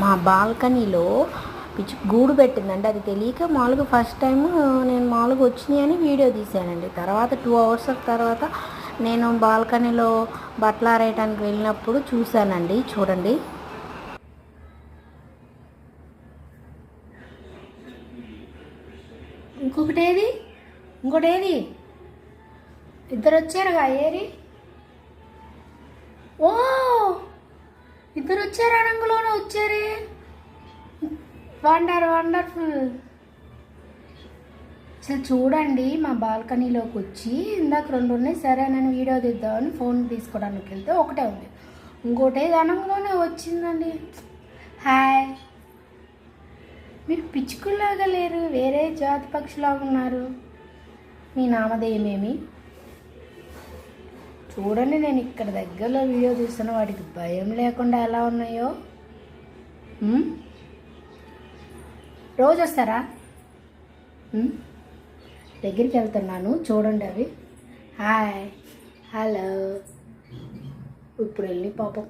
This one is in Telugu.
మా బాల్కనీలో గూడు పెట్టిందండి. అది తెలియక మామూలుగా ఫస్ట్ టైం నేను మామూలుగా వచ్చినాయి అని వీడియో తీసానండి. తర్వాత 2 అవర్స్ తర్వాత నేను బాల్కనీలో బట్టలు ఆరేయడానికి వెళ్ళినప్పుడు చూశానండి. చూడండి, ఇంకోటేది ఇద్దరు వచ్చారుగా, ఏరి ఓ ఇద్దరు వచ్చారు, అనంగులోనే వచ్చారే, వండర్ఫుల్. అసలు చూడండి, మా బాల్కనీలోకి వచ్చి ఇందాక 2 ఉన్నాయి, సరే నేను వీడియో తీద్దామని ఫోన్ తీసుకోవడానికి వెళ్తే ఒకటే ఉంది, ఇంకోటే అనంగులోనే వచ్చిందండి. హాయ్, మీరు పిచ్చుకుల్లాగా లేరు, వేరే జాతి పక్షులాగా ఉన్నారు. మీ నామధేయమేమి? చూడండి, నేను ఇక్కడ దగ్గరలో వీడియో చూస్తున్నా, వాటికి భయం లేకుండా ఎలా ఉన్నాయో. రోజు వస్తారా? దగ్గరికి వెళ్తున్నాను, చూడండి అవి. Hi, hello. ఇప్పుడు వెళ్ళి పాపం